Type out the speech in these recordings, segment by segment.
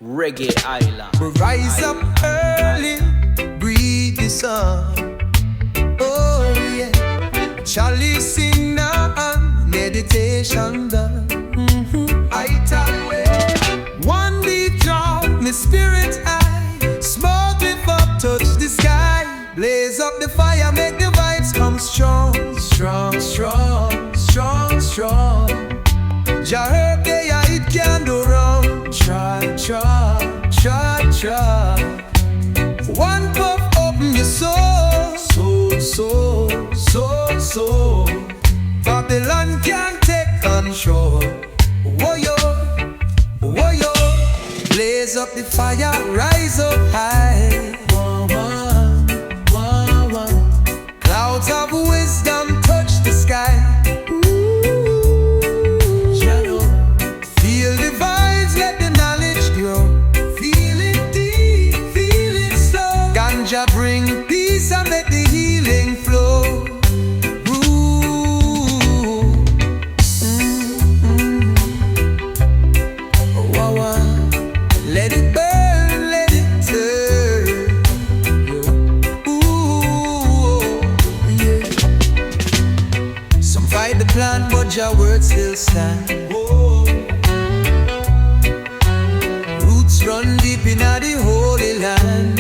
Reggae Island. We rise up early, breathe the sun. Oh yeah, chalice in hand, meditation done. I tell you, one deep drop, my spirit high, smoke lift up, touch the sky, blaze up the fire, make the vibes come strong, strong, strong, strong, strong. Jah herb day, it can do wrong. Try, try, try, try. One puff open your soul, soul, soul, soul, soul. Babylon can't take control. Woyo, woyo. Blaze up the fire, rise up high. Wah, wah, wah, wah. Clouds of wisdom touch the sky. Feel the vibes, let the knowledge grow. Feel it deep, feel it slow. Ganja bring peace and make the healing flow. Let it burn, let it turn. Yeah. Some fight the plan, but your words still stand. Roots run deep in the holy land.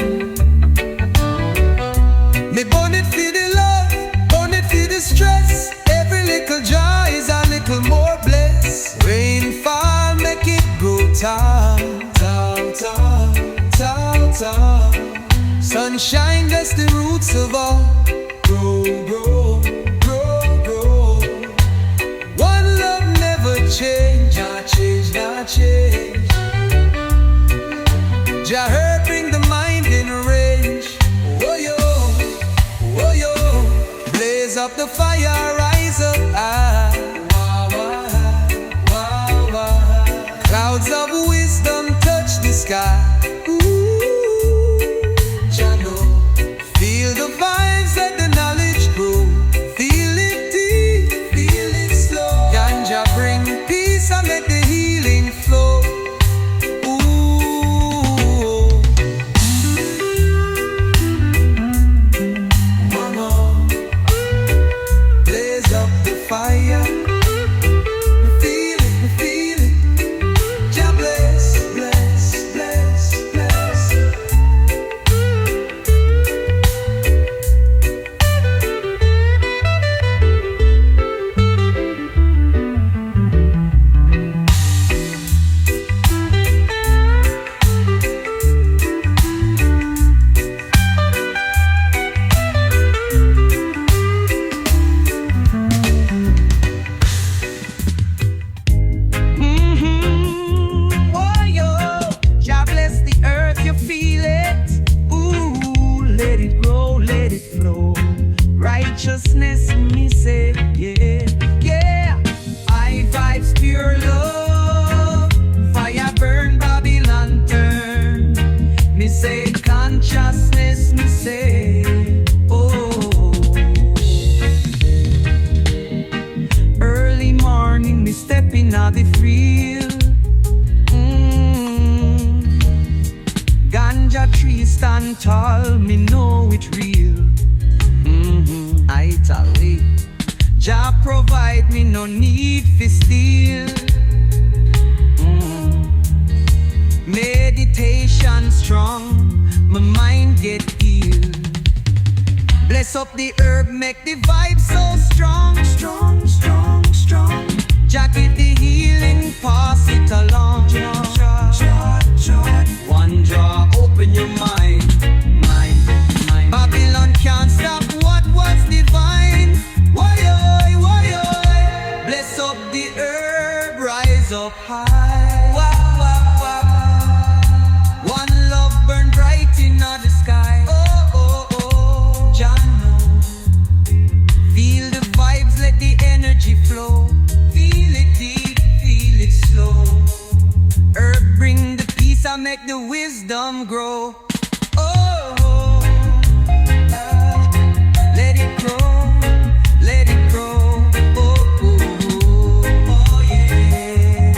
Me burn it for the love, burn it for the stress. Every little joy is a little more blessed. Rainfall make it grow tall. Tall, tall, tall. Sunshine, that's the roots of all. Grow, grow, grow, grow. One love never change, not change, not change. Jah herb bring the mind in range. Woyo, woyo. Blaze up the fire, rise up high. Wah, wah, wah, wah. Clouds of wisdom touch the sky. Jano, feel the vibes, let the knowledge grow. Feel it deep, feel it slow. Ganja bring peace and make the healing flow. Mama, blaze up the fire. Righteousness, me say, yeah, yeah. I vibes pure love. Fire burn, Babylon turn. Me say consciousness, me say, oh. Early morning, me stepping out the field. Ganja tree stand tall, me know it real. I tell it, Jah provide me, no need for steal. Meditation strong, my mind get healed. Bless up the herb, make the vibe so strong, strong, strong, strong. Jah give the healing, pass it along. One draw, open your mind, mind, mind. Babylon can't stop what was divine. Why, oi, why, oi. Bless up the herb, rise up high. Wah, wah, wah. One love burn bright in the sky. Oh, oh, oh. Jano, feel the vibes, let the energy flow. Feel it deep, feel it slow. Herb bring the peace and make the wisdom grow. Oh, oh. Let it grow, let it grow. Oh, oh, oh, yeah.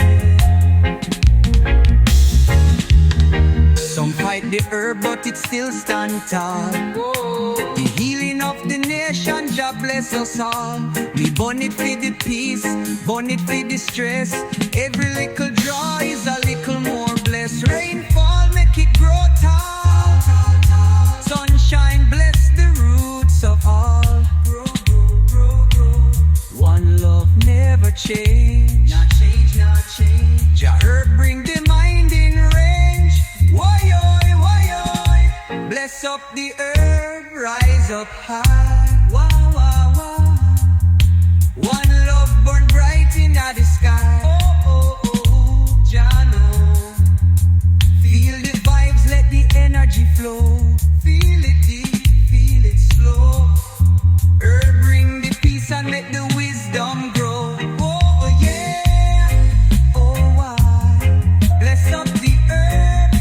the herb, but it still stand tall. The healing of the nation, Jah bless us all. We burn it for the peace, burn it for the stress. Every little draw is a little more blessed. Rainfall make it grow tall. Sunshine bless the roots of all. One love never change. Not change, not change. Jah herb bring the mind in range. Why, oi, why, oi. Bless up the herb, rise up high. Wow, wow, wow. One love burn bright in the sky. Oh, oh, oh, Jah know. Feel the vibes, let the energy flow. Feel it deep, feel it slow. Herb bring the peace and make the wisdom grow. Oh yeah, oh why? Bless up the earth.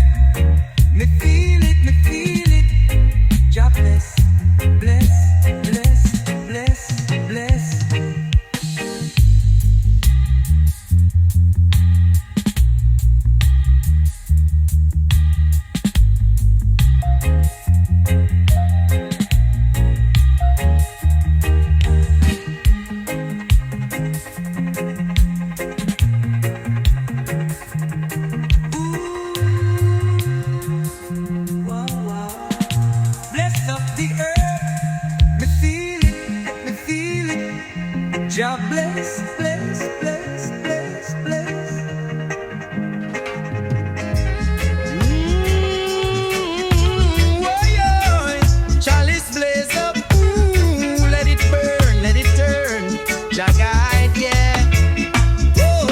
Me feel it, Jah bless, bless, bless, bless, bless. Jah bless, bless, bless, bless, bless. Chalice blaze up, let it burn, let it turn. Jah guide, yeah. Oh.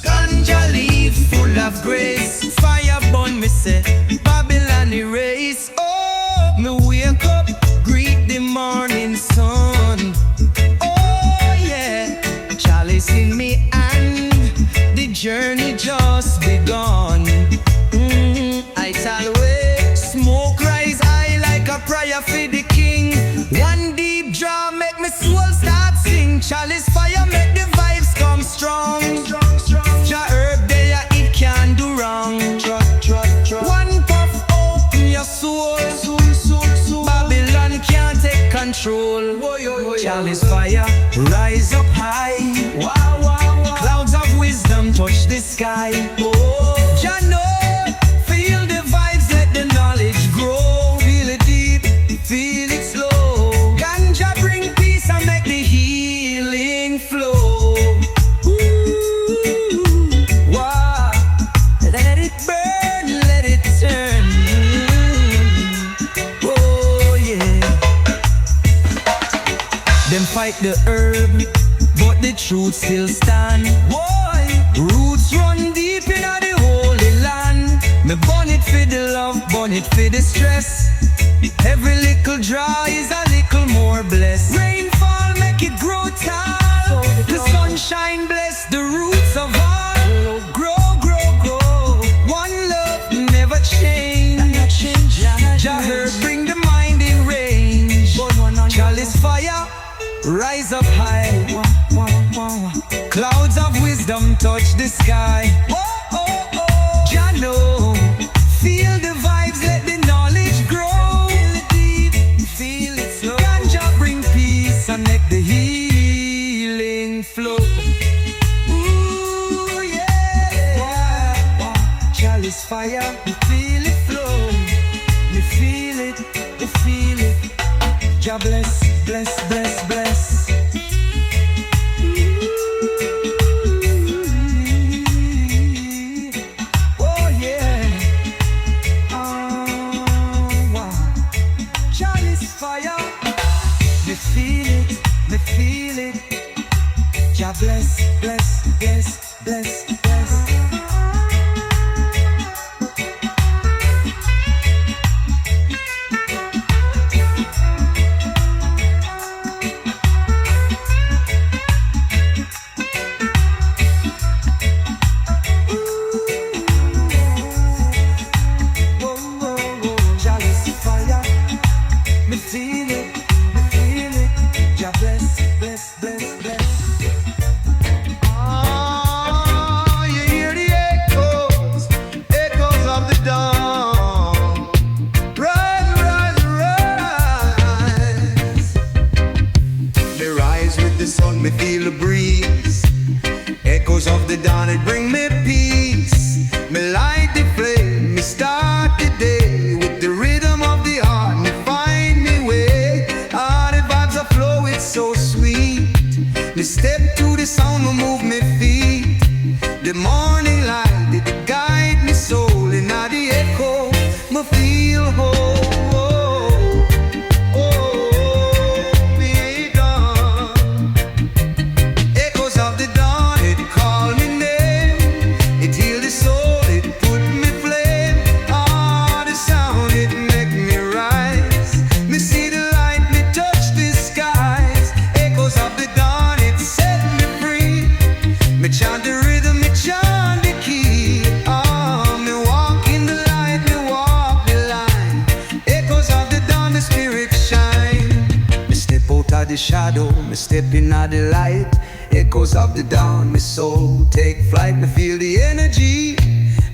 Ganja leaf full of grace, fire burn me say, Babylon erase. Oh, me wake up, greet the morning sun. In me and the journey just begun. I tell way, smoke rise high like a prayer for the king. One deep draw make me soul start sing. Chalice fire make the vibes come strong. Jah herb there it can do wrong. One puff open your soul. Babylon can't take control. Chalice fire rise up high. Wow, wow, wow. Clouds of wisdom touch the sky. Oh, Jah know, feel the vibes, let the knowledge grow. Feel it deep, feel it slow. Ganja bring peace and make the healing flow. Ooh, wow. Let it burn, let it turn. Oh yeah. Them fight the herb, but the truth still stand. Boy, roots run deep in the holy land. Me burn it for the love, burn it for the stress. Every little draw is a little more blessed. Rainfall make it grow tall. The sunshine bless the roots of all. Grow, grow, grow. One love never change. Jah herb bring the mind in range. Chalice fire rise up high. Clouds of wisdom touch the sky. Oh, oh, oh. Jah know, feel the vibes, let the knowledge grow. Feel it deep, feel it slow. Ganja bring peace and make the healing flow. Ooh, yeah. Wow. Chalice fire, me feel it flow. Me feel it, me feel it. Jah bless, bless, bless, bless. Me feel it. Jah bless, bless, bless, bless, bless. of the shadow, me step in the light. Echoes of the dawn, my soul take flight. Me feel the energy,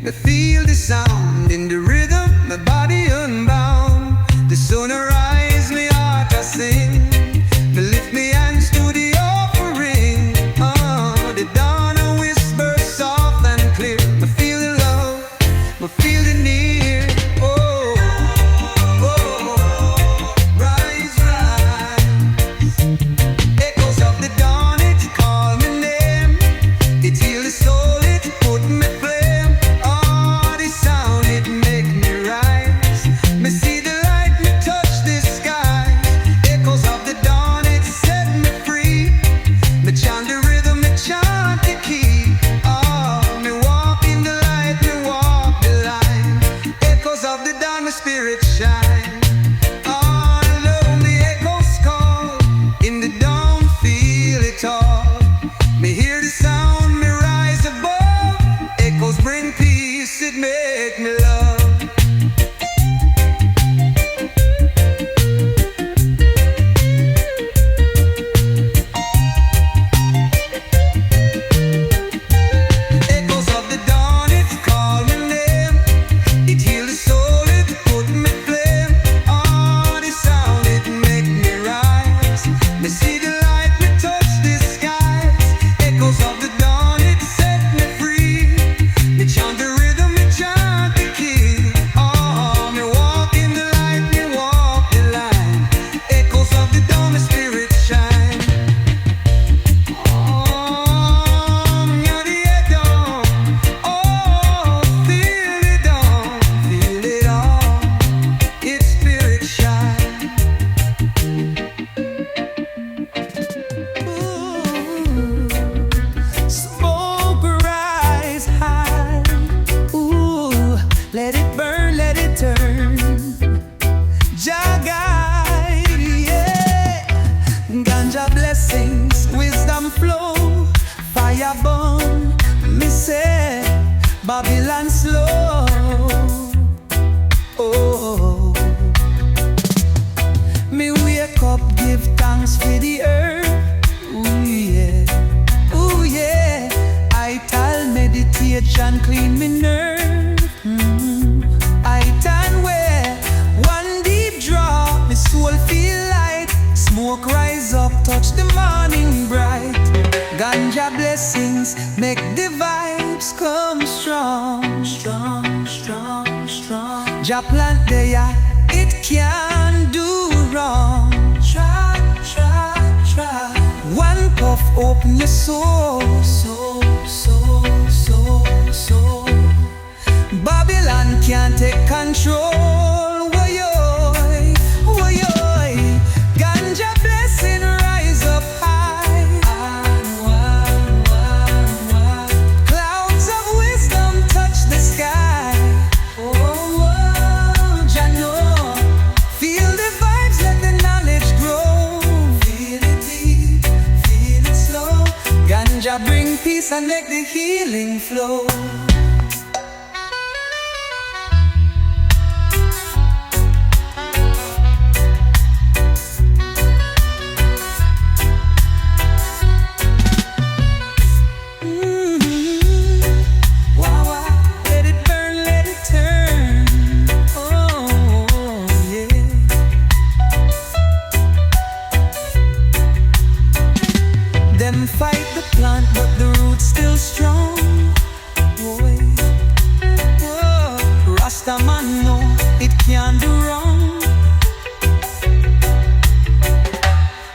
me feel the sound. In the rhythm, my body unbound. The sun arise, me heart I sing. Me lift me hands to the offering. The dawn a whisper soft and clear. Me feel the love, me feel the near. Oh, oh, rise, rise. Echoes of the dawn, it call me name. It heal the soul, it put me flame. Oh, the sound, it make me rise. Me see the light, me touch the sky. Echoes of the dawn, it set me free. Me chant the rhythm, me chant the key. Oh, me walk in the light, me walk the line. Echoes of the dawn, my spirit shine. Oh, love the echoes call. In the dawn, feel it all. Me hear the sound, me rise above. Echoes bring peace, it make me love. Echoes of the dawn, it call me name. It heal the soul, it put me flame. Oh, the sound, it make me rise. Me see the light, me touch the skies. Echoes of the dawn, it set me free. Me chant the rhythm, me chant the key. Oh, me walk in the light, me walk the line. Echoes of the dawn, my spirit shine. Oh, you're the dawn. Oh, feel it all, feel it all. Its spirit shine. Ooh, smoke rise high. Ooh, let it burn, let it turn. Jagai, yeah. Ganja blessings, wisdom flow. Fire burn, me say, Babylon slow. Oh, me wake up, give thanks for the earth. Ooh yeah, ooh yeah. I tell meditation clean me nerve. I tan where one deep draw, me soul feel light. Smoke rise up, touch the morning bright. Ganja blessings make the vibes come strong, strong, strong, strong. Jah plant there, it can do wrong. Try, try, try. One puff open your soul, soul, soul, soul, soul. Babylon can't take control. Woyoy, woyoy. Ganja blessing rise up high. Clouds of wisdom touch the sky. Oh, Jah know. Feel the vibes, let the knowledge grow. Feel it deep, feel it slow. Ganja bring peace and make the healing flow. Wow, wow. Let it burn, let it turn. Oh, yeah. Them fight the plant, but the roots still strong. Boy, whoa. Rasta man know it can't do wrong.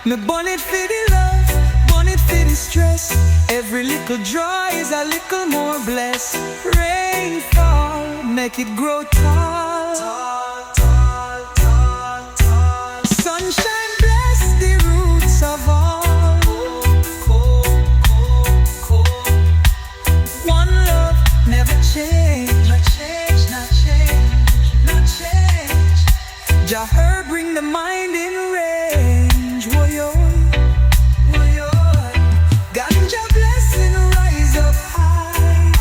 Me burn it for the love, burn it for the stress. Every little joy is a little more blessed. Rain fall, make it grow tall. Tall, tall, tall, tall. Sunshine bless the roots of all. Cold, cold, cold. One love, never change. Not change, not change, not change. Jah her bring the mind in range. Woyo, woyo. Ganja blessing rise up high.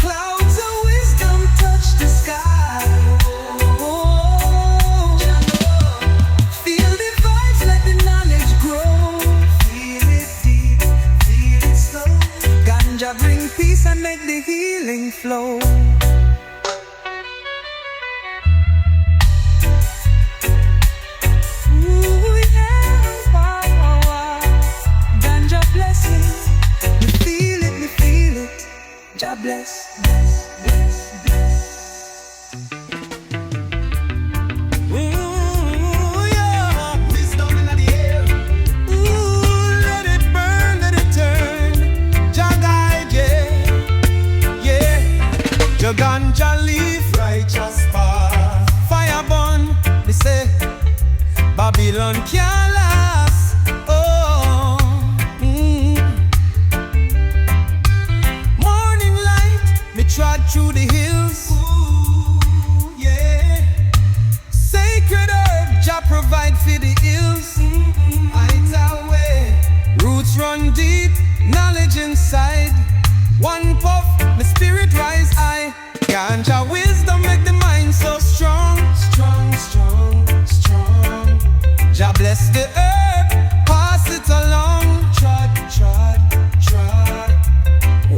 Clouds of wisdom touch the sky. Oh, the peace and make the healing flow. Ooh, yeah, wow, wow, wow. Ganja blessing. Me feel it. Jah bless, bless, bless, bless. Ooh, yeah. Wisdom in the air. Ooh, let it burn, let it turn. Jah guide, yeah, yeah. Jah ganja leaf, righteous path. Fire burn, me say. Babylon can't last. Oh, morning light, me trod through the hills. Ooh, yeah. Sacred herb, Jah provide for the hills. Heights our way, roots run deep, knowledge inside. One puff, my spirit rise high. Ganja wisdom make the mind so strong, strong, strong, strong. Jah bless the earth, pass it along. Trod, trod, trod.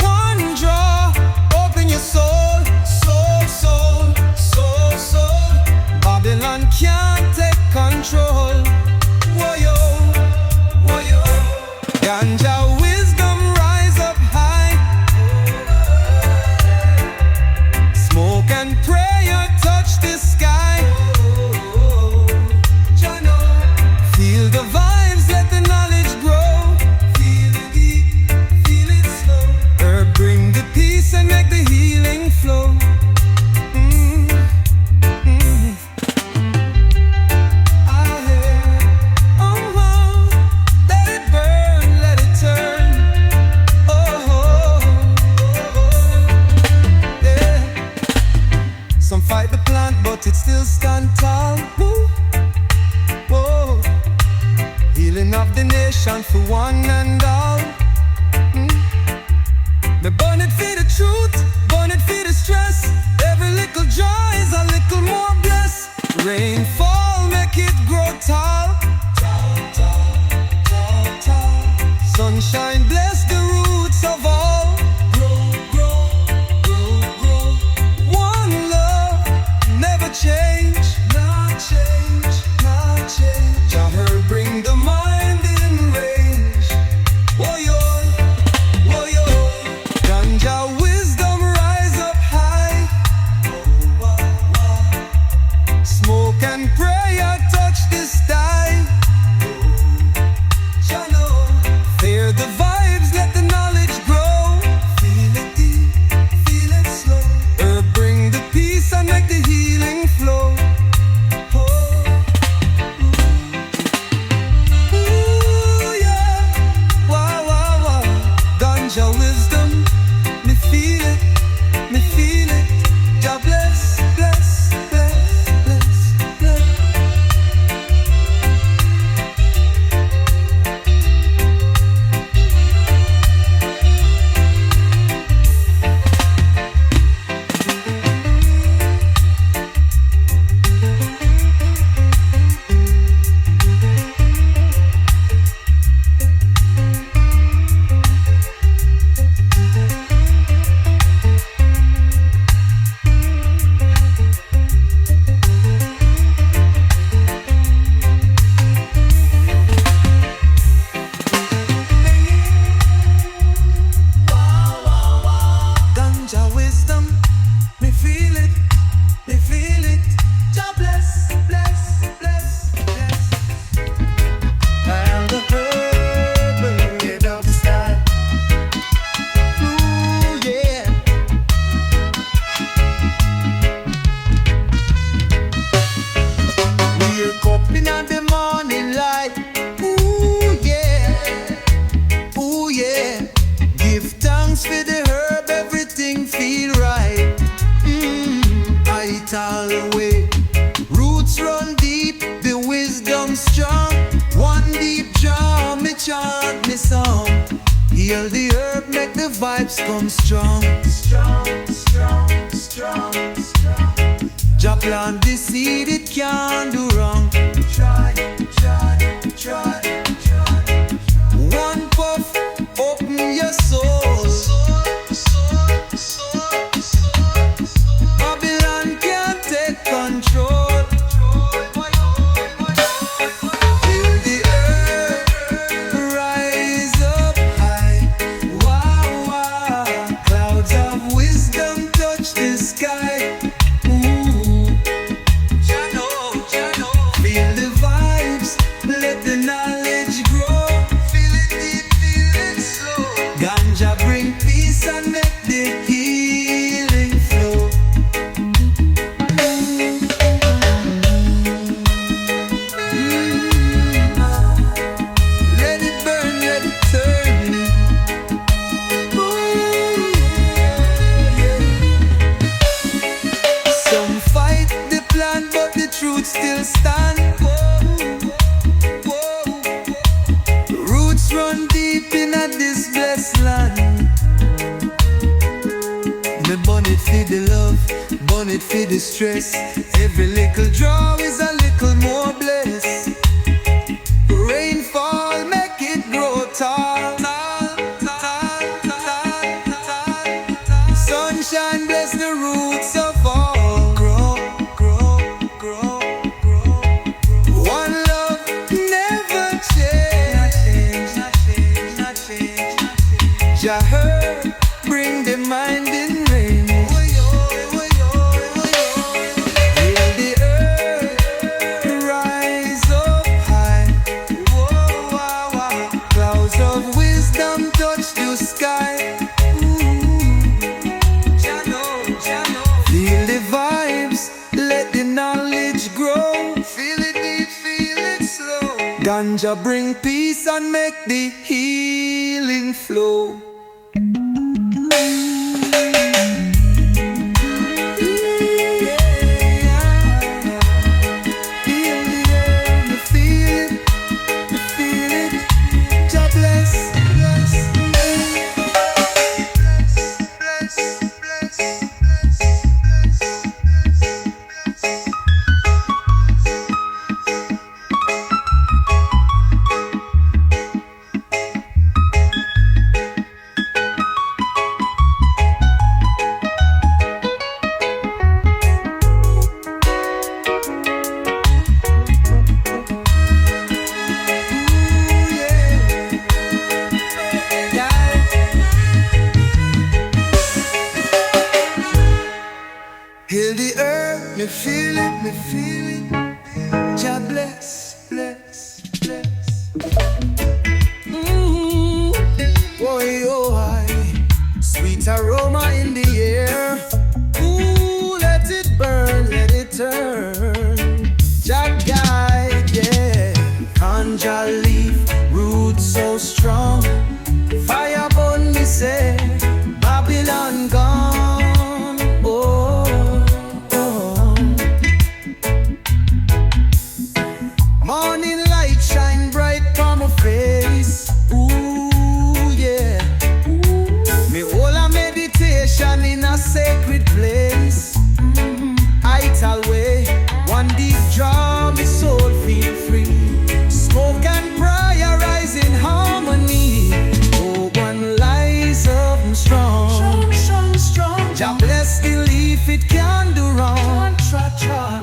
One draw, open your soul, soul, soul, soul, soul. Babylon can't take control. Woyo, woyo. Ganja wisdom rise up high. Smoke and prayer touch the sky. Feel the vibes, let the knowledge grow. Feel it deep, feel it slow. Herb bring the peace and make the healing flow. Let it burn, let it turn. Yeah. Some fight the plant, but it still stand tall. Whoa. Healing of the nation for one and all. Me burn it for the truth, burn it for the stress. Every little joy is a little more blessed. Rainfall make it grow tall. Tall, tall, tall, tall. Sunshine bless the roots of all. Grow, grow, grow, grow. One love, never change. Not change, not change. Jah herb bring the mind in range. Woyo, woyo. Ganja wisdom rise up high. Smoke and prayer touch the sky. Jah know. Fear the vibes, let the knowledge grow. Feel it deep, feel it slow. Herb bring the peace and make the healing flow. Ooh, yeah. Wow, wow, wow. Ganja wisdom, me feel it, me feel it. Jah bless, bless, bless, bless, bless. Ganja wisdom, me feel it, me feel it. Jah bless, bless, bless, bless. And the herb will get up style. Ooh, yeah. Wake up in the morning light. Ooh, yeah. Ooh, yeah. Give thanks for the herb, everything feel right. I eat all the way. Roots run deep, the wisdom strong. One deep jaw, me chant me song. Heal the herb, make the vibes come strong. Strong, strong, strong, strong. Jah plant the seed, it can't do wrong. Try, try, try, try. One puff, open your soul. Me burn it for the love, burn it for the stress. Every little draw is a little more blessed. Rainfall make it grow tall. Sunshine bless the roots of all. Grow, grow, grow, grow. One love never change. Not change, not change, not change. Jah heard, bring the mind in range. Feel the earth rise up high. Whoa, wow, wow. Clouds of wisdom touch the sky. Feel the vibes, let the knowledge grow. Feel it deep, feel it slow. Ganja bring peace and make the healing flow. Heal the earth, me feel it, me feel it. Jah bless, bless, bless. Boy, oh, sweet aroma in the air. Ooh, let it burn, let it turn. Jah guide, yeah. Ganja leaf, roots so strong. Fire burn, me say, Babylon gone. Morning light shine bright from my face. Ooh, yeah. Me hold a meditation in a sacred place. Ital way, one deep draw, me soul feel free. Smoke and prayer rise in harmony. Oh, one lies up strong. Jah bless the leaf, it can do wrong.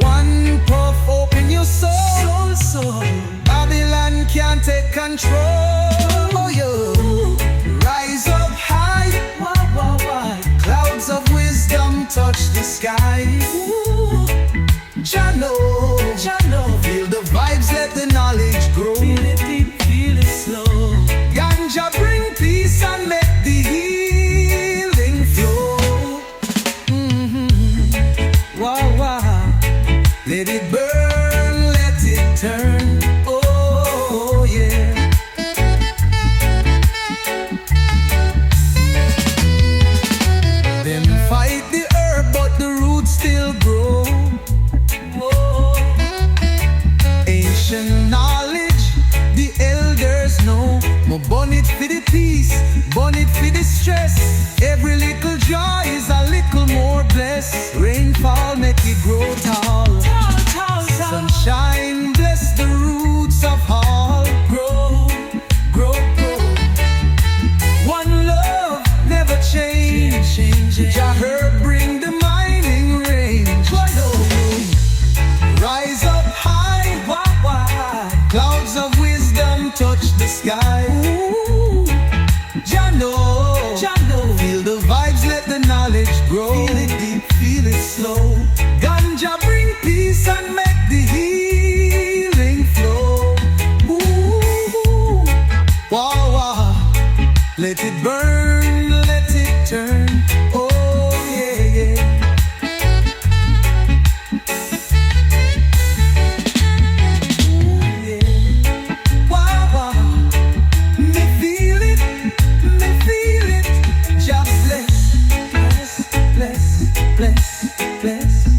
One puff open your soul. Babylon can't take control. Oh, yeah. Rise up high. Clouds of wisdom touch the sky. Jah know. Feel the vibes, let the knowledge grow. Feel it deep, feel it slow. Ganja bring peace and make the healing flow. Wow, wow. Let it burn, let it turn. Oh, yeah. Them fight the herb, but the roots still grow. Whoa. Ancient knowledge, the elders know. Mo burn it for the peace, burn it for the stress. Every little joy is a little more blessed. Rainfall make it grow tall. Sunshine bless the roots of all. Grow, grow, grow. One love never change. Jah heard bring the mining range. Rise up high. Clouds of wisdom touch the sky. Ooh. Jah know. Feel the vibes, let the knowledge grow. Feel it deep, feel it slow. Ganja bring peace and make the healing flow. Ooh. Wow, wow. Let it burn, let it turn. Oh, yeah, yeah. Ooh, yeah. Wow, wow. Me feel it, me feel it. Just bless, bless, bless, bless, bless.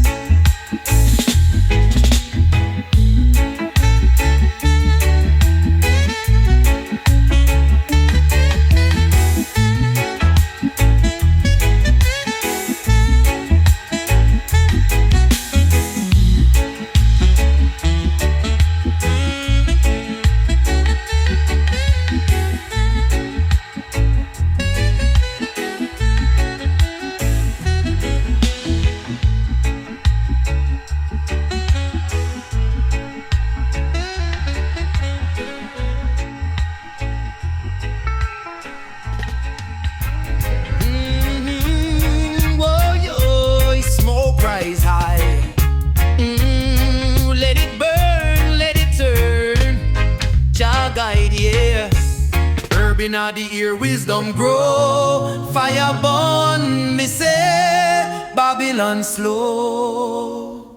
inna the ear, wisdom grow. Fire burn, me say, Babylon slow.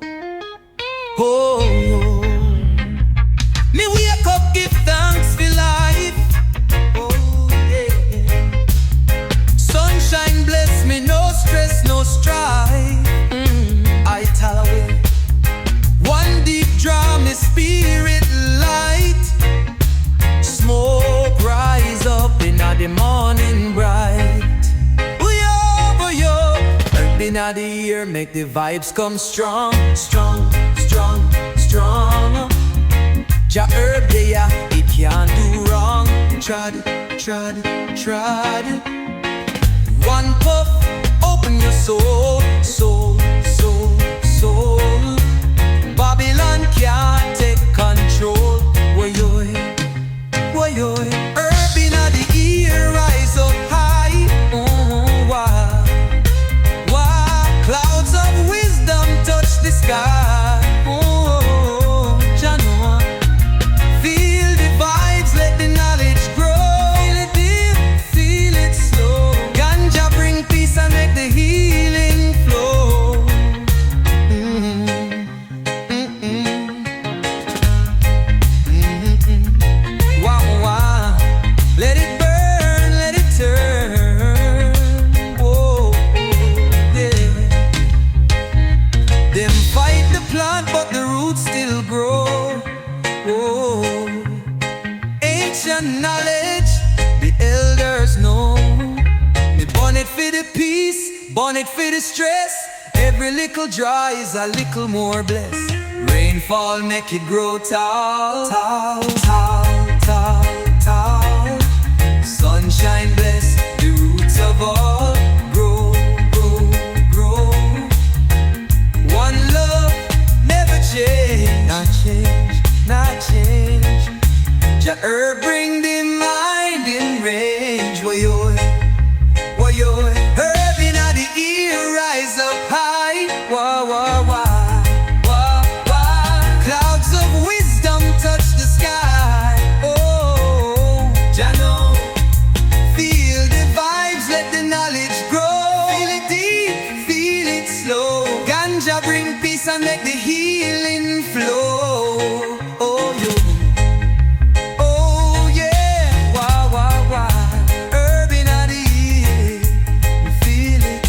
Oh, me wake up, give thanks for life. Oh yeah. Sunshine bless me, no stress, no strife. I tell away. One deep draw, me spirit light. Smoke rise up inna the morning bright. Inna the ear, make the vibes come strong, strong, strong, strong. Jah herb there, it can't do wrong. Trod, trod, trod. One puff, open your soul, soul, soul, soul. Babylon can't take control. Woyoy, woyoy. Herb inna the ear, rise up high. Wow. Clouds of wisdom touch the sky. Oh, Janoa. Feel the vibes, let the knowledge grow. Feel it deep, feel it slow. Ganja bring peace and make the healing flow. Wow, wow. Let it burn, let it turn. Whoa, yeah. Them fight the plant, but the roots still grow. Oh, ancient knowledge, the elders know. Me born it for the peace, born it for the stress. Every little dry is a little more blessed. Rainfall make it grow tall, tall, tall, tall, tall. Sunshine bless the roots of all. Grow, grow, grow. One love, never change. Not change, not change. Jah herb bring the mind in range. Woyoy, woyoy. Herb inna the ear, rise up high. Wah, wah, wah, wah, wah. Clouds of wisdom touch the sky. Oh, Jah know. Feel the vibes, let the knowledge grow. Feel it deep, feel it slow. Ganja bring peace and make the healing flow. Oh, yo. Oh, yeah. Wah, wah, wah. Herb inna the ear. We feel it,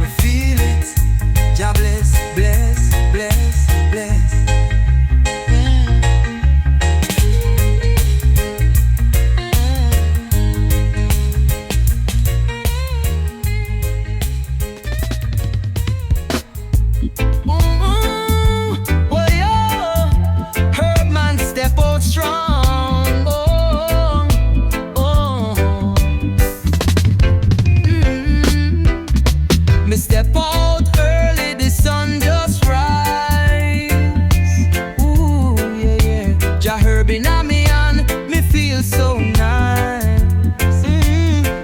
we feel it. Jah bless, bless, bless, bless. Step out early, the sun just rise. Ooh, yeah, yeah. Jah herb inna me hand, me feel so nice.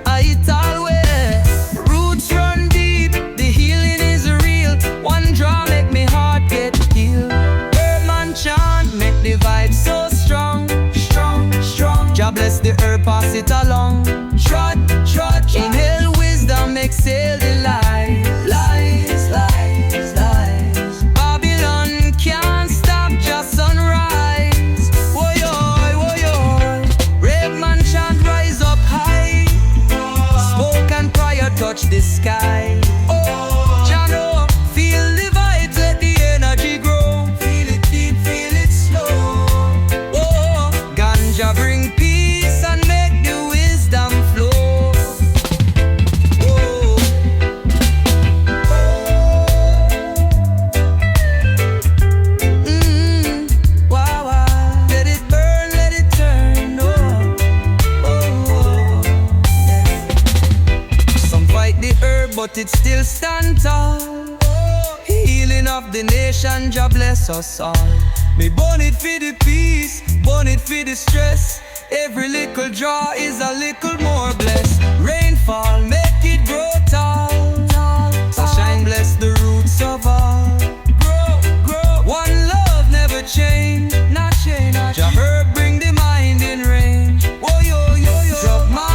I eat always. Roots run deep, the healing is real. One draw make me heart get healed. Herb man chant, make the vibe so strong, strong, strong. Jah bless the herb, pass it along. Trot, trot, inhale wisdom, exhale the light. Lies, lies, lies. Babylon can't stop just sunrise. Woyoy, woyoy. Brave man chant rise up high. Smoke and prayer touch the sky. Oh, Jano, feel the vibes, let the energy grow. Feel it deep, feel it slow. Oh, Ganja bring peace and make the wisdom flow. But it still stand tall. Healing of the nation, Jah bless us all. Me born it for the peace, born it for the stress. Every little draw is a little more blessed. Rainfall make it grow tall. Sunshine bless the roots of all. Grow, grow. One love never change, not change. Jah herb bring the mind in range. Whoa, yo, yo, yo. Drop my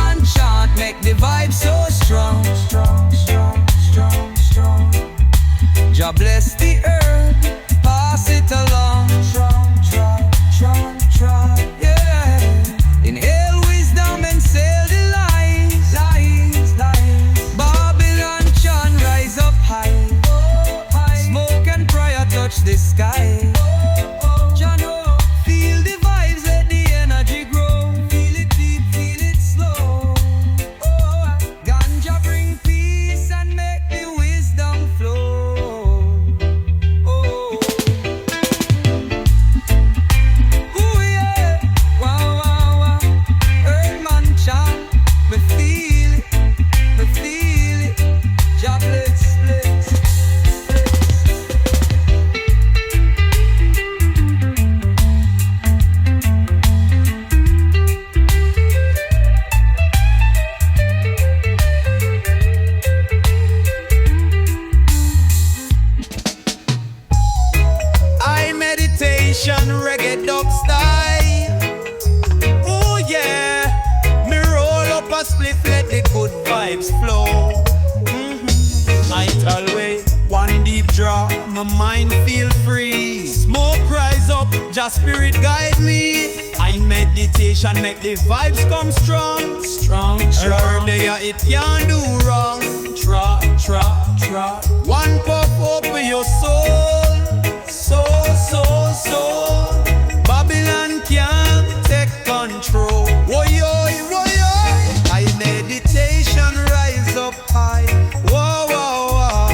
my mind feel free. Smoke rise up, just spirit guide me. I meditation make the vibes come strong. Strong, strong. There it can't do wrong. Tra, tra, tra. One puff open your soul. Soul. Babylon can't take control. Woyoy, woyoy. I meditation rise up high. Whoa, whoa, whoa.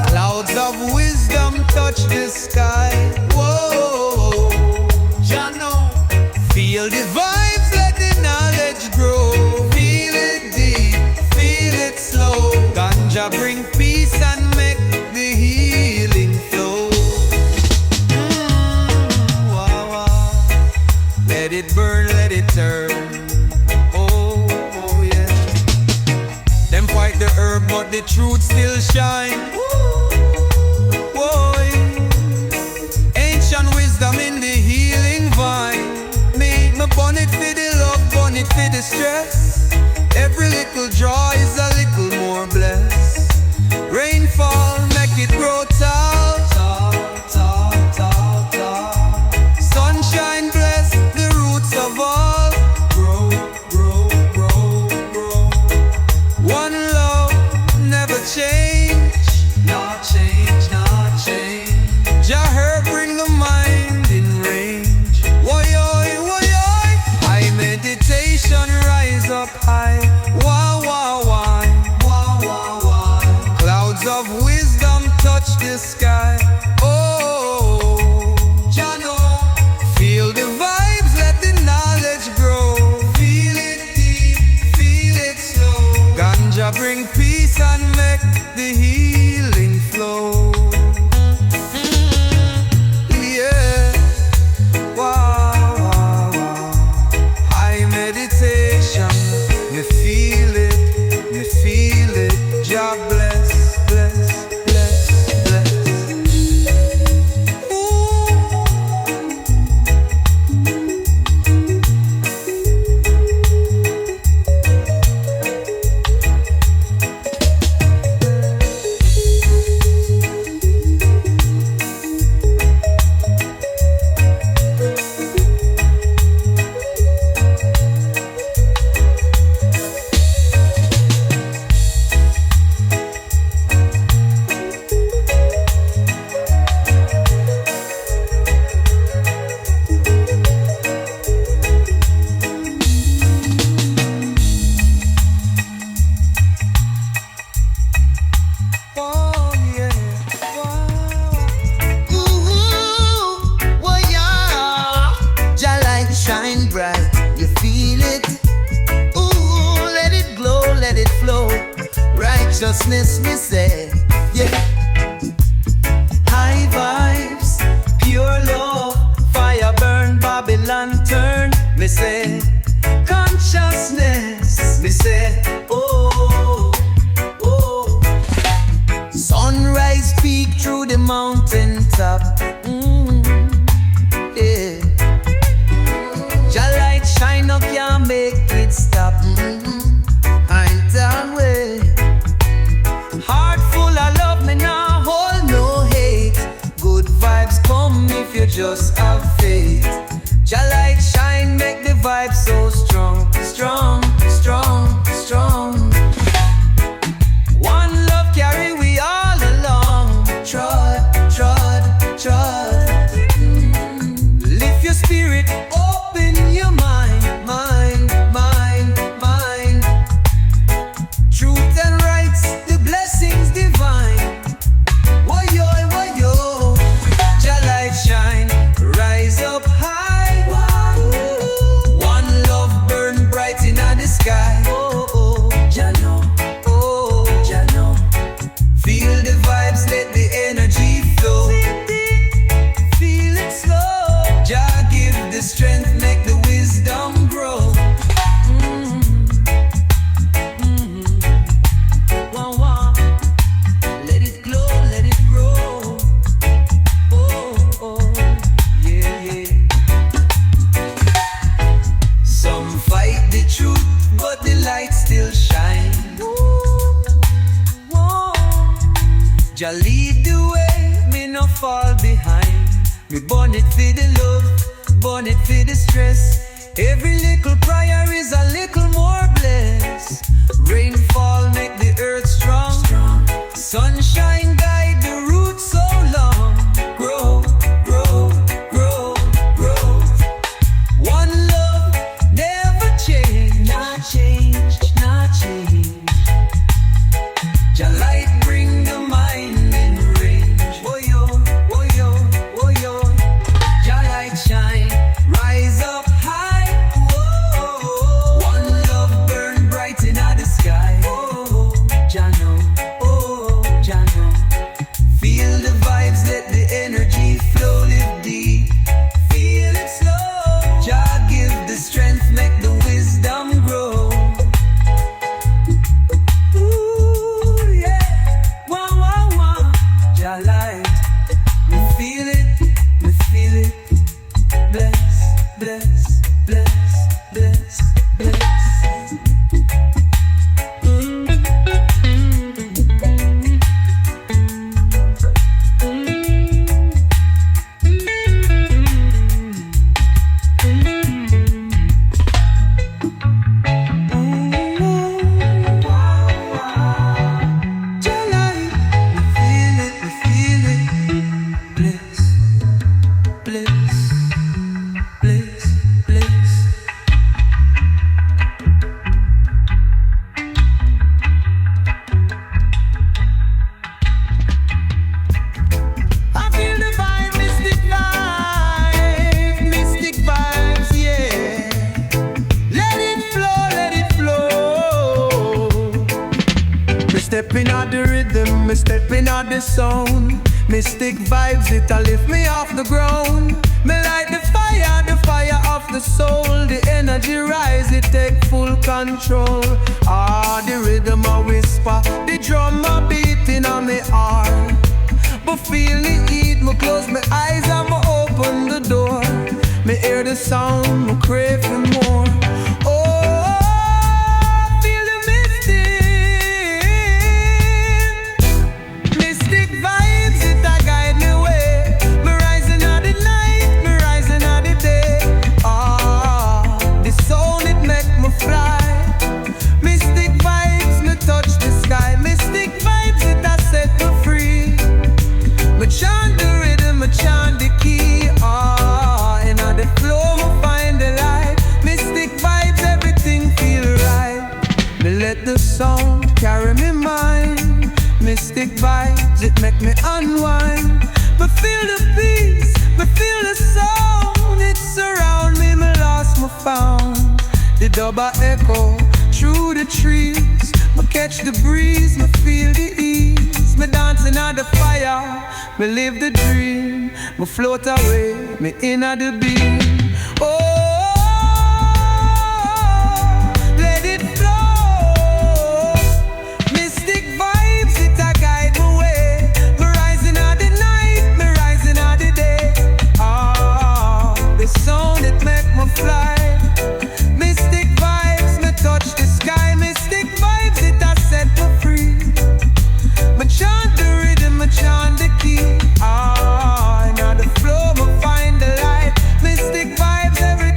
Clouds of wisdom touch the sky. Whoa, Jano. Feel the vibes, let the knowledge grow. Feel it deep, feel it slow. Ganja bring peace and make the healing flow. Wow, wow. Let it burn, let it turn. Oh, oh yeah. Them fight the herb, but the truth still shine. Whoa, ancient wisdom in the healing vine. Me burn it for the love, burn it for the stress. Every little joy is a little more blessed. Rainfall, make it grow tall. Sunshine bless the roots of all. Grow. One love, never change. Not change. Jah herb bring the mind in range. Woyoy. High meditation rise up high. Wow. Clouds of wisdom touch the sky. Oh, Jano. Feel the vibes, let the knowledge grow. Feel it deep, feel it slow. Ganja bring peace and make the healing flow. Yeah, wow. High meditation, me feel it. Jah bless. Righteousness, me say, yeah. High vibes, pure love, fire burn, Babylon turn, me say. Consciousness, me say, oh. Sunrise peak through the mountain top, yeah. Jah light shine up, can't make it stop, ain't that way. Heart full of love, me nah hold no hate. Good vibes come if you just have faith. Jah light shine, make the vibe so strong. One love carry we all along. Trod. Lift your spirit, open your mind. Truth and rights, the blessings divine. Woyo, Jah light shine, rise up high. Wow. Jah lead the way, me no fall behind. Me burn it for the love, burn it for the stress. Every little prayer is a little more blessed. Rainfall make the earth strong. Sunshine guide the roots so long. Grow, grow, grow, grow. One love, never change. Not change, not change. Jah light bring the mind in range. Oh yo, oh yo, oh yo. Jah light shine, rise up high. Whoa. One love burn bright in the sky. Oh, Jah know, oh, Jah know. Feel the vibes, let the energy flow, live deep. Feel it slow. Jah give the strength, make the wisdom grow. Ooh, yeah. Wah, wah, wah. Jah light. Me feel it, me feel it. Bless, bless, bless, bless, bless. Jah light. Me feel it. Bless, bless, bless, bless. I feel the vibe, mystic vibes, yeah. Let it flow, let it flow. Me stepping out the rhythm, me stepping out the sound. Mystic vibes, it'll lift me off the ground. Me light the fire of the soul. The energy rise, it take full control. Ah, the rhythm a whisper, the drum a beating on me heart. But feel the heat, me close my eyes and me open the door. Me hear the sound, me crave for more. Oh, feel the mystic vibes, it a guide me way. Me rising out the night, me rising out the day. Ah, the sound it make me fly. Mystic vibes, me touch the sky. Mystic vibes, it a set me free. Me chant the rhythm, me chant the key. Ah, and on the flow, me find the light. Mystic vibes, everything feel right. Me let the sound carry me mind. Mystic vibes, it make me unwind. Me feel the peace, me feel the sound. It surround me, me lost, me found. The double echo through the trees. Me catch the breeze, me feel the ease. Me dancing at the fire, me live the dream. Me float away, me inna the beam. Oh, let it flow. Mystic vibes, it a guide my way. Me rising at the night, me rising at the day. Ah, the sound it make me fly. Mystic vibes, me touch the sky. Mystic vibes, it a set me free. Me chant the rhythm, me chant the key. Ah, and on the flow, me find the light. Mystic vibes, every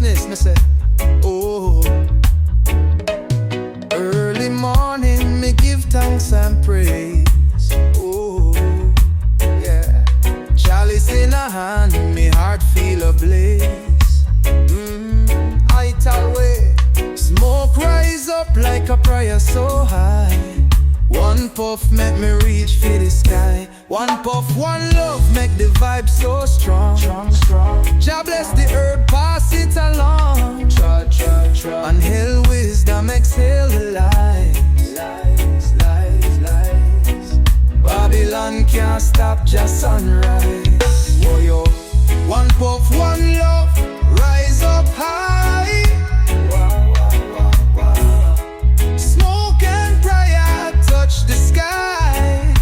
righteousness, me say. Oh, early morning me give thanks and praise. Oh, yeah. Chalice in a hand, me heart feel ablaze. I tell way, smoke rise up like a prayer so high. One puff make me reach for the sky. One puff, one love make the vibe so strong. Jah bless the herb, pass it along. And hell wisdom exhale the lies. Babylon can't stop just sunrise. Oh yo, one puff, one love, rise up high. Smoke and prayer touch the sky.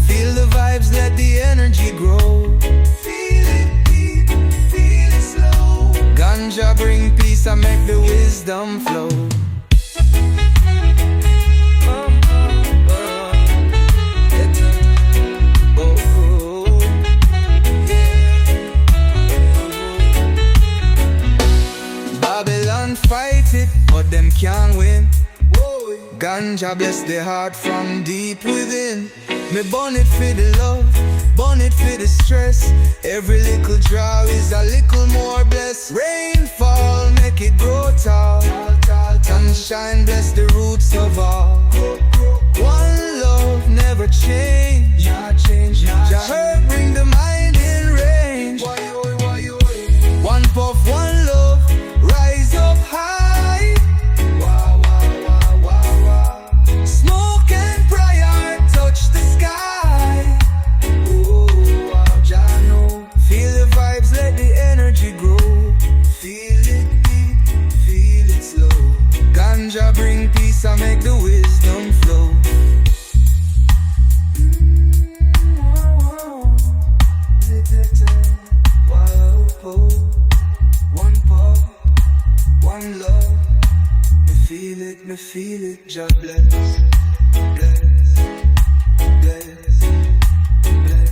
Feel the vibes, let the energy grow. Feel it deep, feel it slow. Ganja bring peace and make the wisdom flow. Babylon fight it, but them can't win. Ganja bless the heart from deep within. Me burn it for the love, burn it for the stress. Every little draw is a little more blessed. Rainfall make it grow tall. Sunshine bless the roots of all. One love never change. Jah herb bring the mind in range. One puff, one love, rise up high. Smoke and prayer touch the sky. Jah know. Feel the vibes, let the energy grow. Feel it deep, feel it slow. Ganja bring peace and make the wisdom flow. One puff, one love. Me feel it, Jah bless, bless, bless, bless.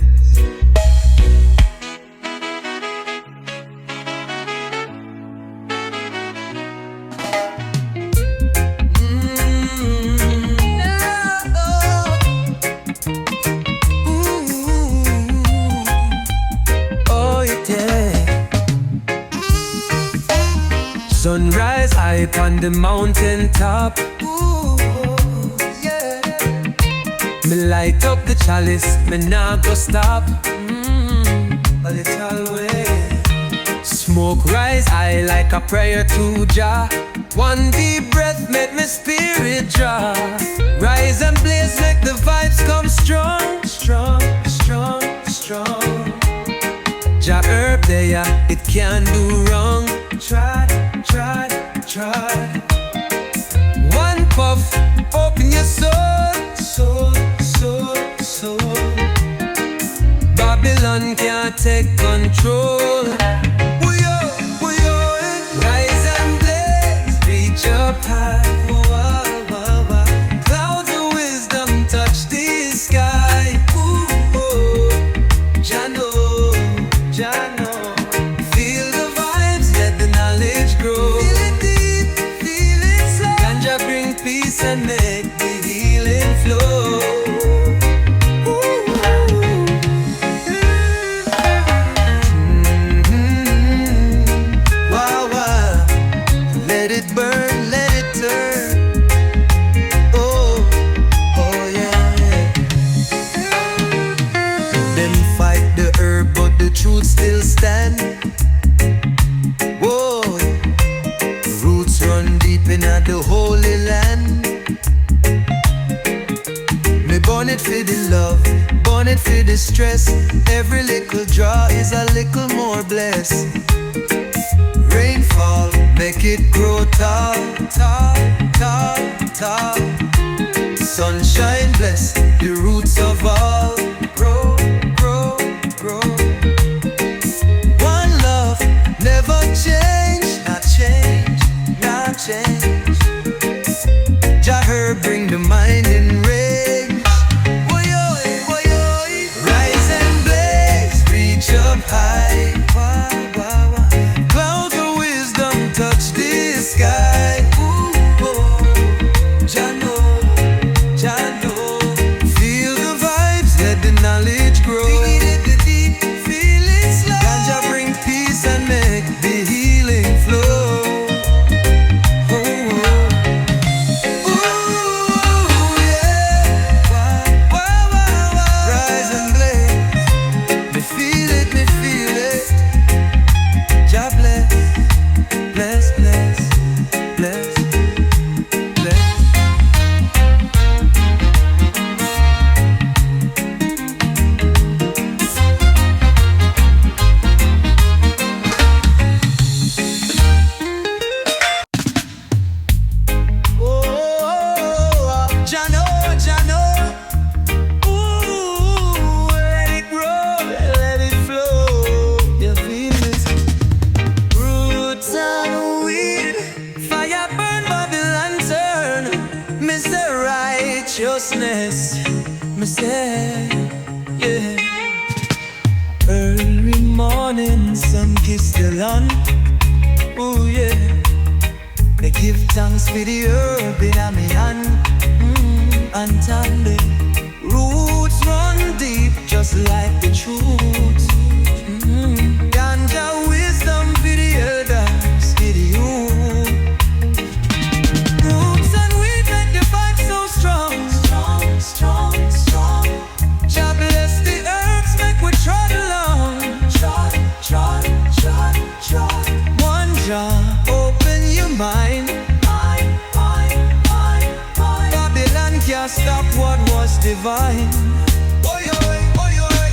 Oh, yeah. Sunrise high on the mountain top. Ooh, yeah. Me light up the chalice, me nah go stop. A little way. Smoke rise high like a prayer to Jah. One deep breath make me spirit draw. Rise and blaze, make the vibes come strong. Strong, strong, strong. Jah herb there, it can't do wrong. Try. One puff, open your soul. Babylon can't take control. Rise and blaze, reach up high. Clouds of wisdom touch the sky. Jah know. Feel the vibes, let the knowledge grow. Feel it deep, feel it slow. Ganja bring peace and make the healing flow. Wow. Let it burn, let it turn. Oh yeah. Them fight the herb, but the truth still stand. Whoa, roots run deep in the holy land. Me burn it for the love, burn it for the stress. Every little draw is a little more blessed. Rainfall, make it grow tall. Sunshine bless the roots of all. Grow. One love, never change. Not change. Jah herb bring the mind in range. Rise and blaze, reach up high. Jano, Jano. Ooh, let it grow, let it flow. You feel this? Roots and weed, fire burn Babylon turn. Mr. Righteousness, me say, yeah. Early morning, sun kiss the land. Oh yeah. They give thanks for the herb in a me hand. And tender roots run deep, just like the truth. Ganja wisdom for the elders, for the youth. Roots and weed make the vibe so strong. Strong, strong, strong. Jah bless the herbs, make we trot along. Trot, trot, trot, trot. One Jah, open your mind. Babylon can't stop what was divine. Oi, oi, oi, oi.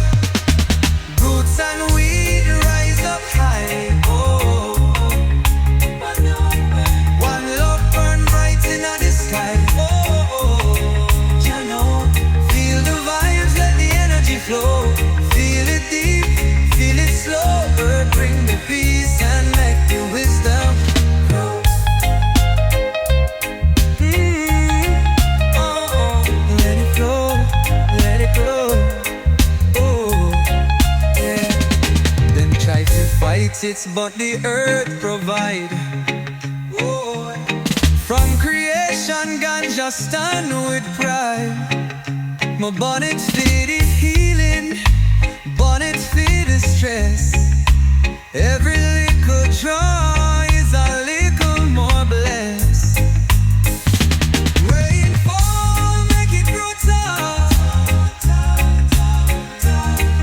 Roots and weed rise up high. Oh, one love burn bright in the sky. Oh, you know, feel the vibes, let the energy flow. Feel it deep, feel it slow. Earth bring the peace and make the wisdom grow. Let it flow, let it grow. Oh, yeah. Then try to fight it, but the earth provide. Oh, from creation, Ganja stand with pride. My bonnet fit is healing, bonnet fit is stress. Every little draw is a little more blessed. Rainfall make it grow tall.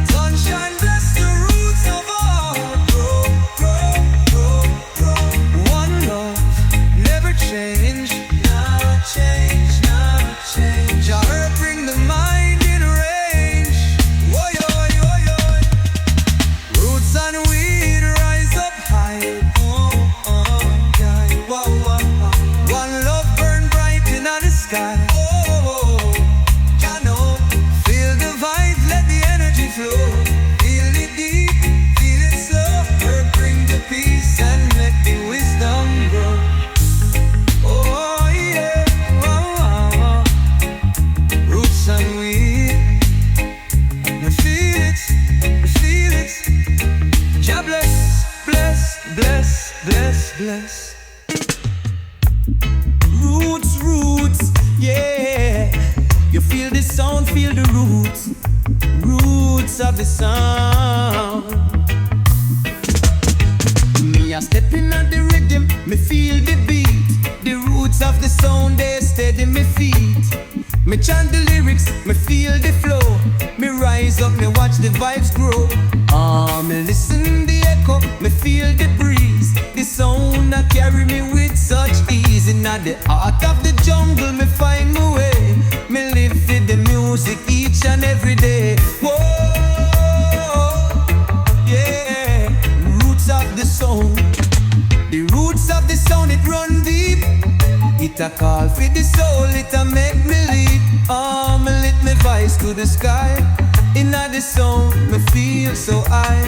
Sunshine bless the roots of all. Grow, grow, grow, grow. One love, never change. Never change, never change. Our earth bring the mind in range. Oi, oi, oi, oi. Roots and weed rise up high. Yeah. Wow, wow, wow. One love burn bright in the sky. Oh, you know, feel the vibe, let the energy flow. Feel it deep, feel it slow. Earth bring the peace and let the wisdom grow. Oh yeah, wow, wow, wow. Roots and weed, you feel it, you feel it. Jah bless, bless, bless, bless, bless. Roots, roots, yeah. You feel the sound, feel the roots. Roots of the sound. Me a stepping on the rhythm, me feel the beat. The roots of the sound, they steady me feet. Me chant the lyrics, me feel the flow. Me rise up, me watch the vibes grow. Me listen the echo, me feel the breeze. The sound that carry me with such ease. In the heart of the jungle, me find my way. Me live for the music each and every day. Whoa, yeah. Roots of the sound. The roots of the sound, it run deep. It a call for the soul, it a make me leap. Me lift me voice to the sky. In the sound, me feel so high.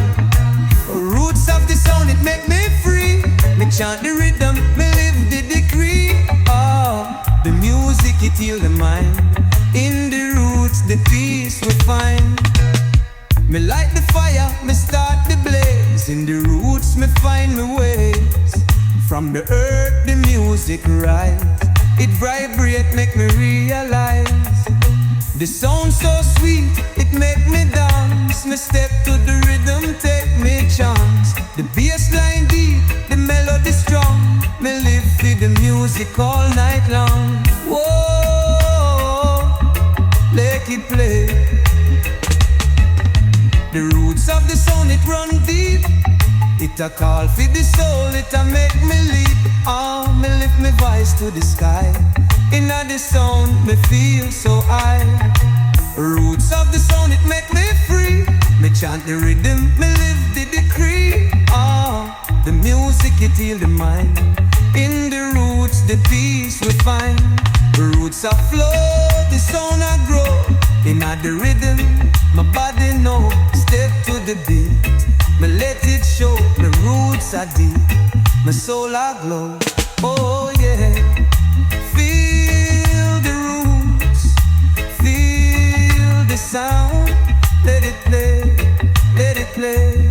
Roots of the sound, it make me free. Me chant the rhythm, me live the decree. The music, it heal the mind. In the roots, the peace we find. Me light the fire, me start the blaze. In the roots, me find my ways. From the earth, the music rise. It vibrate, make me realize. The sound so sweet, it make me dance. Me step to the rhythm, take me chance. The bass line deep, the melody strong. Me live for the music all night long. Whoa, let it play. The roots of the sound, it run deep. It a call for the soul, it a make me leap. Me lift me voice to the sky. In the sound, me feel so high. Roots of the sound, it make me free. Me chant the rhythm, me live the decree. The music, it heal the mind. In the roots, the peace we find. Roots are flow. sound I grow in the rhythm. My body know, step to the beat. Me let it show, my roots are deep. My soul I glow, oh yeah. Feel the roots, feel the sound. Let it play, let it play.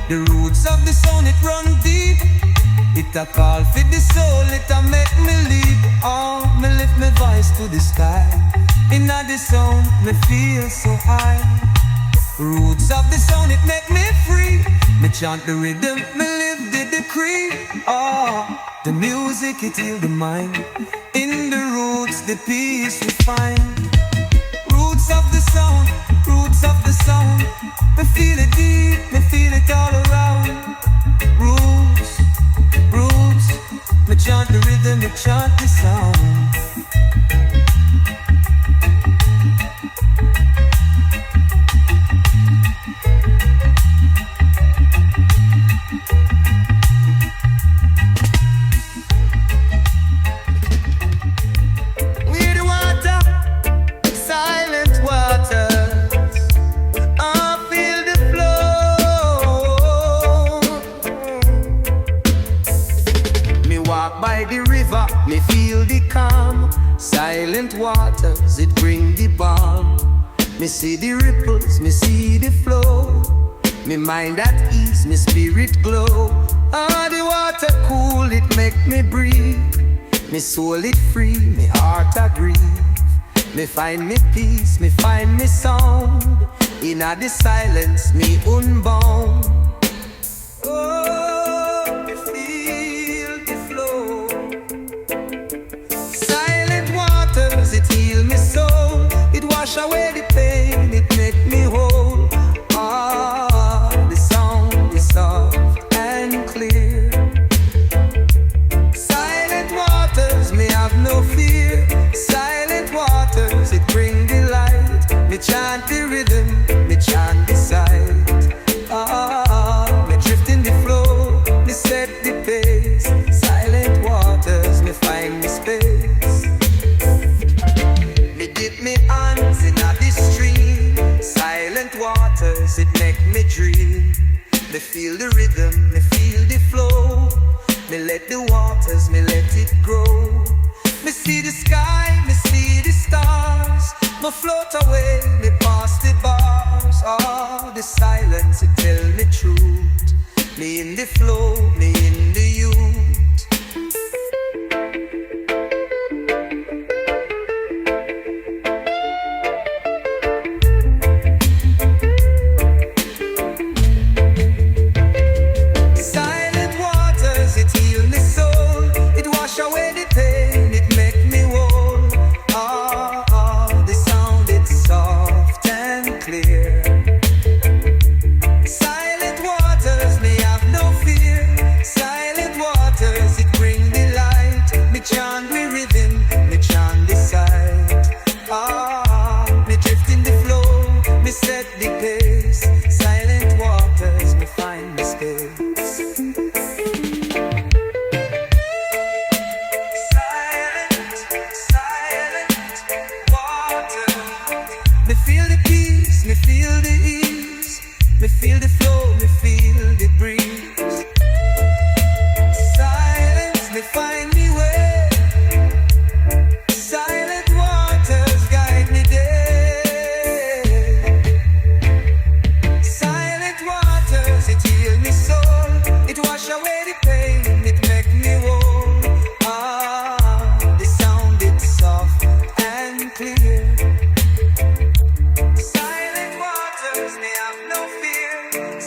The roots of the sound, it run deep. It a call for the soul, it a make me leap. Oh, me lift my voice to the sky. Inna the sound, me feel so high. Roots of the sound, it make me free. Me chant the rhythm, me live the decree. Oh, the music, it heal the mind. In the roots, the peace we find. Roots of the sound, roots of the sound. Me feel it deep, me feel it all around. Roots, roots. Me chant the rhythm, me chant the sound. Me feel the calm, silent waters, it bring the balm. Me see the ripples, me see the flow. Me mind at ease, me spirit glow. Ah, the water cool, it make me breathe. Me soul it free, me heart a grieve. Me find me peace, me find me sound. In the silence, me unbound. Oh, me feel the flow. Silent waters, it heal me soul. It wash away the pain, it make me whole. Ah, the sound is soft and clear. Silent waters, me have no fear. Silent waters, it bring the light. Me chant the rhythm, me chant the sight. Ah, me drift in the flow, me set the pace. Silent waters, me find me space. Me dip me hands in the stream. Silent waters, it make me dream. Me feel the rhythm, me feel the flow. Me let the waters, me let it grow. Me see the sky, me see the stars. Me float away, me pass the bars. Oh, the silence, it tell me truth. Me in the flow, me in the youth. Silent waters, it heal me soul. It wash away the pain, it make me whole. Ah, the sound, it's soft and clear. Silent waters, me have no fear. Silent waters, it bring the light. Me chant the rhythm, me chant the sight. Ah, me drift in the flow, me set the pace. Silent waters, me find the space. Silent water. Me feel the peace, me feel the ease. Me feel the flow, me feel the breeze. Silence, me find me way. Silent waters guide me there. Silent waters, it heal me soul. It wash away the pain, it make me whole. Ah, the sound, it's soft and clear. Silent waters, me have no fear.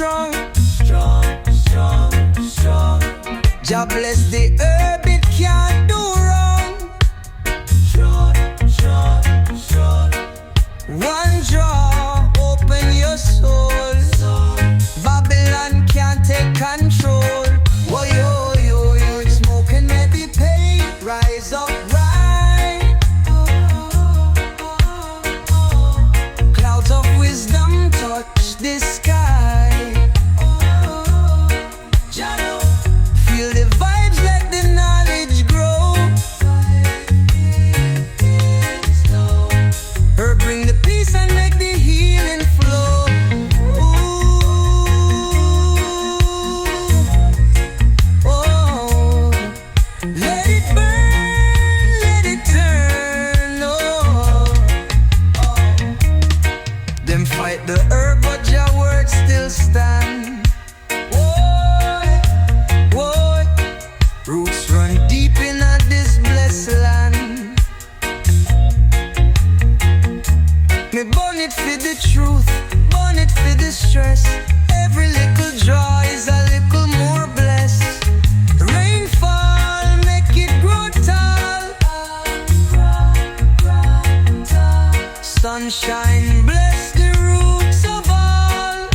strong. Jah bless the herb, it can't do wrong. One draw, open your soul. Babylon can't take control. Whoa, yo, yo, yo, smoke and meditate. Rise up, right. Clouds of wisdom touch the sky. Feel the vibes, let the knowledge grow. Her bring the peace and make the healing flow. Oh, let it burn, let it turn. Them fight the herb, but your words still stand. Roots run deep in this blessed land. Me burn it for the truth, burn it for the stress. Every little joy is a little more blessed. Rainfall, make it grow tall. Sunshine, bless the roots of all.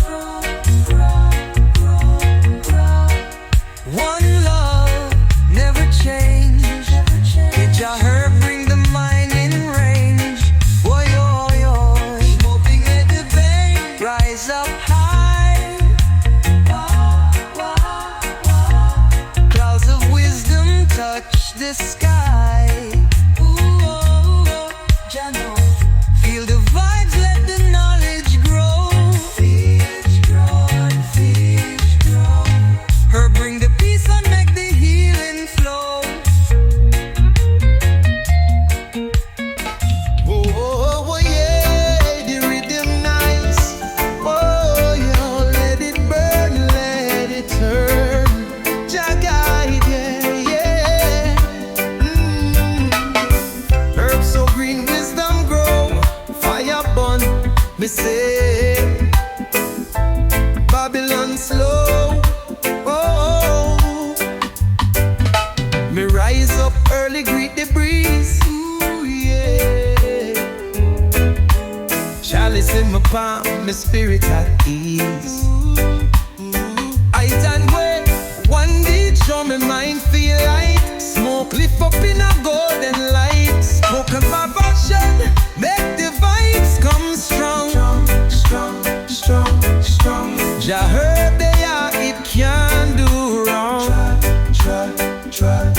One love, never change. Did ya her bring the mind in range? Whoa, yo, yo, smoking at the bank. Rise up high. Clouds of wisdom touch the sky. Ooh, feel the vibes, let the knowledge grow. Her bring the peace and make the healing flow. Oh, oh, oh, yeah, the rhythm nice. Oh, yo, let it burn, let it turn. Jah guide, yeah, yeah. Herbs so green, wisdom grow. Fire burn, me say. Babylon slow. Oh, me rise up early, greet the breeze. Ooh, yeah. Chalice in my palm, my spirit at ease. I and wait, one day show me mind feel light. Smoke lift up in a golden light. Smoke of my passion, make the vibes come strong. Strong. Jah heard they are, it can't do wrong. Try.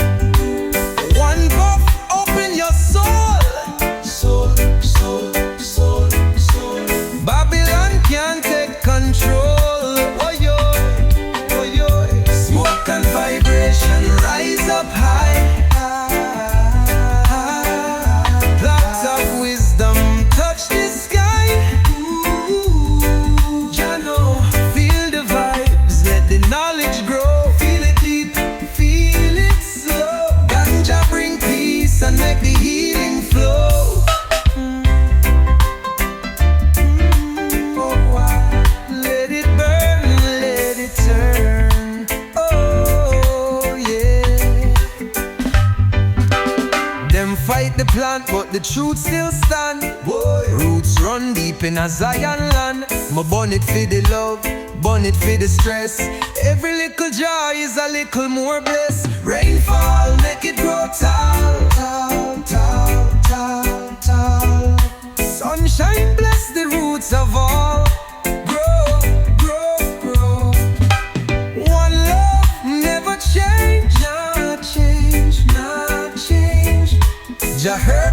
One puff, open your soul. Babylon can't take control. Oh yo, smoke and vibration rise up high. Clouds of wisdom touch the sky. Ooh, Jah know, feel the vibes, let the knowledge grow. Feel it deep, feel it slow. Ganja bring peace and make the healing flow. Oh, let it burn, let it turn. Oh, yeah. Them fight the plant, but the truth still stand. Boy. Roots run deep in a Zion land. My burn it for the love, burn it for the stress. Every little joy is a little more blessed. Rainfall, make it grow tall. Sunshine, bless the roots of all. Grow. One love, never change. Not change. Jah heard